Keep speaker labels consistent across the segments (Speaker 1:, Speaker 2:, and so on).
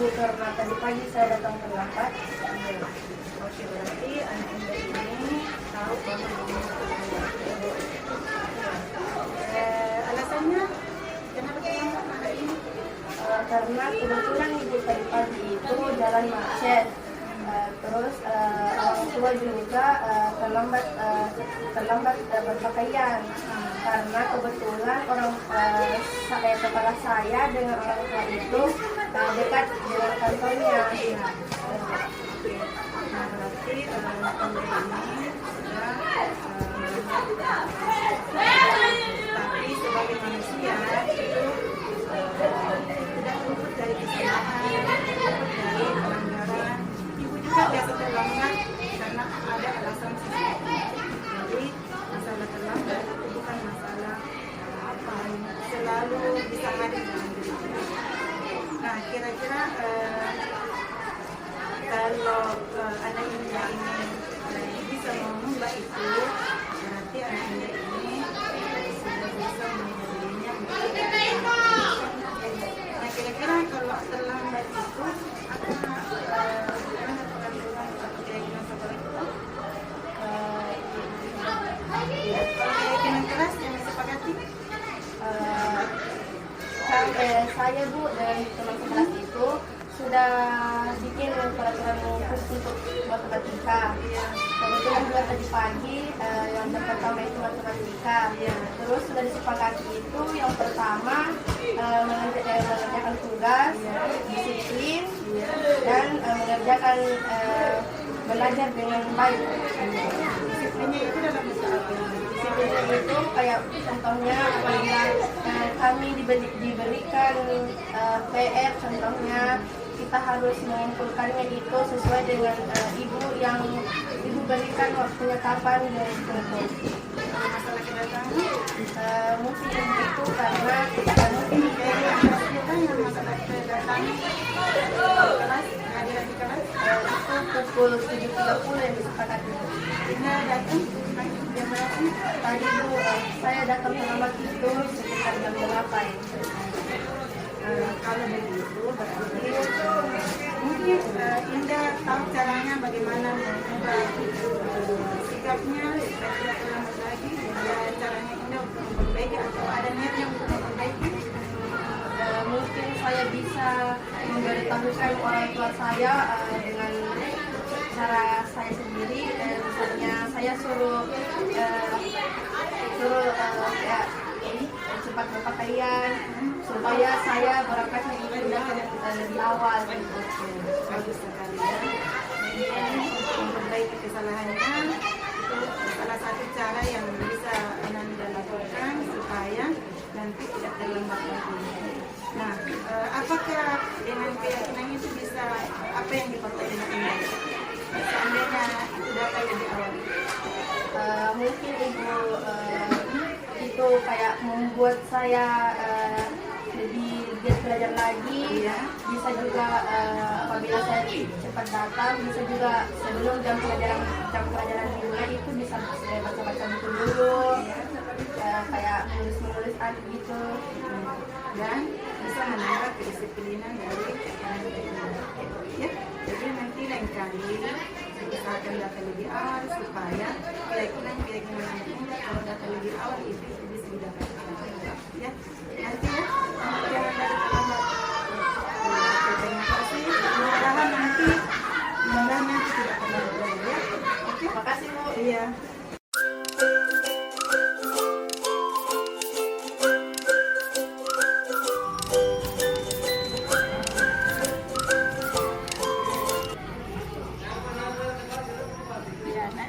Speaker 1: Ibu karena tadi pagi saya datang terlambat.
Speaker 2: Oke, berarti anak Anda ini tahu bahwa ibunya terlambat. Alasannya kenapa terlambat hari ini?
Speaker 1: Karena kebetulan Ibu tadi pagi itu jalan macet. Terus orang tua juga terlambat berpakaian karena kebetulan kepala saya dengan orang tua itu dekat dengan kantornya.
Speaker 2: Nah, berarti Anda ini sudah tapi sebagai manusia itu tidak luput dari kesalahan, luput dari pelanggaran. Ibu juga biasa terlambat karena ada alasan sesuatu. Jadi masalah terlambat itu bukan masalah apa selalu bisa hadir dalam diri kita. Nah, kira-kira kalau anak Anda ini bisa mengubah itu, berarti anak Anda ini sudah bisa menjadinya untuk nah, kira-kira kalau terlambat itu keyakinan keras yang disepakati.
Speaker 1: Saya Bu dan teman sekelas itu sudah bikin peraturan khusus untuk matematika. Kebetulan juga tadi pagi yang pertama itu matematika. Terus sudah disepakati itu yang pertama mengerjakan tugas, disiplin, dan mengerjakan belajar dengan baik.
Speaker 2: Disiplinnya itu dalam bentuk apa?
Speaker 1: Disiplinnya itu kayak contohnya apabila kami diberikan PR, contohnya kita harus mengumpulkannya itu sesuai dengan ibu yang ibu berikan waktunya kapan dan sebagainya.
Speaker 2: Masalah kedatangan
Speaker 1: Mungkin itu karena mungkin
Speaker 2: yang masalah kedatangan kelas kehadiran di kelas
Speaker 1: itu pukul 7.30 yang disepakati.
Speaker 2: Ina datang jam berapa?
Speaker 1: Tadi Bu, saya datang terlambat itu sekitar jam 8.
Speaker 2: Kalau begitu berarti mungkin Indah tahu caranya bagaimana mengubah sikapnya supaya tidak terlambat lagi. Caranya Indah untuk memperbaiki atau ada niatnya untuk memperbaiki.
Speaker 1: Mungkin saya bisa memberitahukan orang tua saya dengan cara saya sendiri. Misalnya saya suruh ya, cepat berpakaian supaya saya berangkatnya itu lebih awal.
Speaker 2: Bagus sekali ya. Untuk memperbaiki kesalahannya itu salah satu cara yang bisa Anda lakukan supaya nanti tidak terlambat lagi. Nah, apakah dengan keyakinan itu bisa apa yang dipakai dengan Anda? Seandainya itu dapat lebih awal.
Speaker 1: Mungkin Ibu itu kayak membuat saya lebih giat belajar lagi. Bisa juga apabila saya cepat datang, bisa juga sebelum jam pelajaran dimulai itu bisa baca-baca buku dulu, kayak menulis gitu,
Speaker 2: Dan bisa menambah kedisiplinan dari ya. Jadi nanti lain kali usahakan datang lebih awal supaya keyakinan Anda kalau datang lebih awal itu bisa didapatkan. Ya, nanti ya, jangan dari terlambat. Terima kasih. Mudah-mudahan nanti tidak terlambat lagi ya. Oke,
Speaker 1: makasih Bu.
Speaker 2: iya.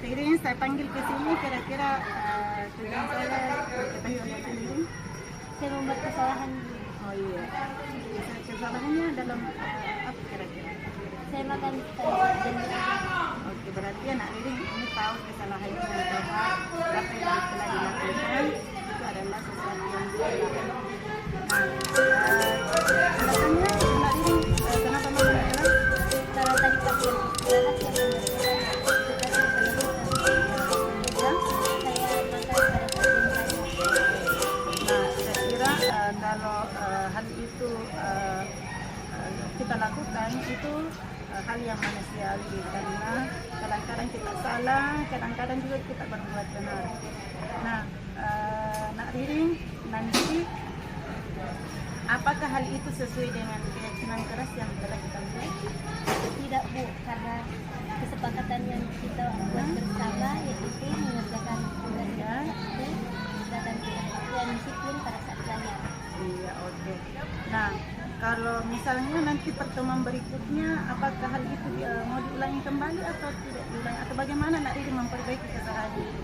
Speaker 2: Akhirnya saya panggil ke sini kira-kira tujuan saya diketahui oleh sendiri.
Speaker 3: Saya membuat kesalahan.
Speaker 2: Oh iya. Kesalahannya dalam apa kira-kira?
Speaker 3: Saya makan dan
Speaker 2: Oke, berarti anak Ririn ini tahu kesalahannya bahwa apa yang telah dilakukan itu adalah sesuatu yang salah. Nah, alasannya anak Ririn kenapa makan keras?
Speaker 3: kalau tadi pagi yang istirahat saya membuat
Speaker 2: Nah, saya kira kalau hal itu kita melakukan itu hal yang manusiawi, karena kadang-kadang kita salah, kadang-kadang juga kita berbuat benar. Nah, Nak Ririn, nanti apakah hal itu sesuai dengan keyakinan keras yang telah kita buat?
Speaker 3: Tidak Bu, karena kesepakatan yang kita buat bersama yaitu mengerjakan tugas itu dan yang disiplin pada saat belajar.
Speaker 2: Iya, oke. Nah, kalau misalnya nanti pertemuan berikutnya, apakah hal itu mau diulangi kembali atau tidak diulangi? Atau bagaimana Nak Ririn memperbaiki kesalahan ini?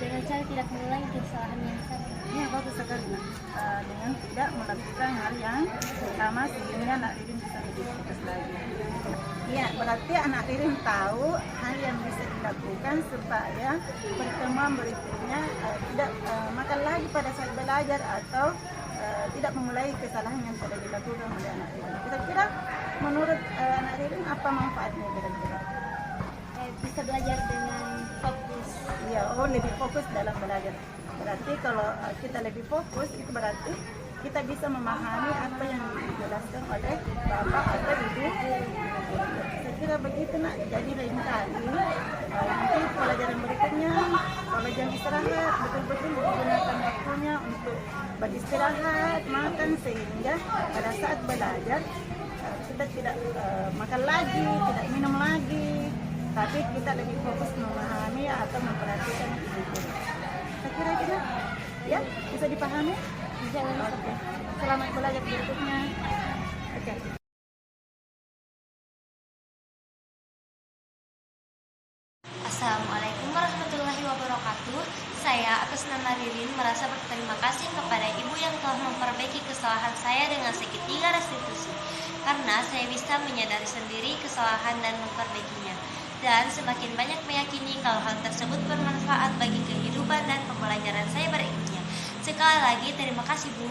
Speaker 3: Dengan cara tidak mengulangi kesalahan yang sama.
Speaker 2: Iya, bagus sekali. Dengan tidak melakukan hal yang sama sehingga Nak Ririn bisa lebih fokus lagi. Iya, berarti anak Ririn tahu hal yang bisa dilakukan supaya pertemuan berikutnya tidak makan lagi pada saat belajar atau tidak memulai kesalahan yang sudah dilakukan oleh anak Ririn. Kira-kira menurut anak Ririn apa manfaatnya kira-kira?
Speaker 3: Bisa belajar dengan fokus.
Speaker 2: Iya, lebih fokus dalam belajar. Berarti kalau kita lebih fokus itu berarti kita bisa memahami apa yang dijelaskan oleh bapak atau ibu. Saya kira begitu Nak. Jadi lain kali nanti pelajaran berikutnya kalau jam istirahat betul-betul digunakan waktunya untuk beristirahat, makan, sehingga pada saat belajar kita tidak makan lagi, tidak minum lagi, tapi kita lebih fokus memahami atau memperhatikan itu. Saya kira ya bisa dipahami. Oke. Selamat belajar berikutnya. Oke.
Speaker 4: Assalamualaikum warahmatullahi wabarakatuh. Saya atas nama Ririn merasa berterima kasih kepada ibu yang telah memperbaiki kesalahan saya dengan segitiga restitusi, karena saya bisa menyadari sendiri kesalahan dan memperbaikinya, dan semakin banyak meyakini kalau hal tersebut bermanfaat bagi kehidupan dan pembelajaran saya berikutnya. Sekali lagi terima kasih Bu.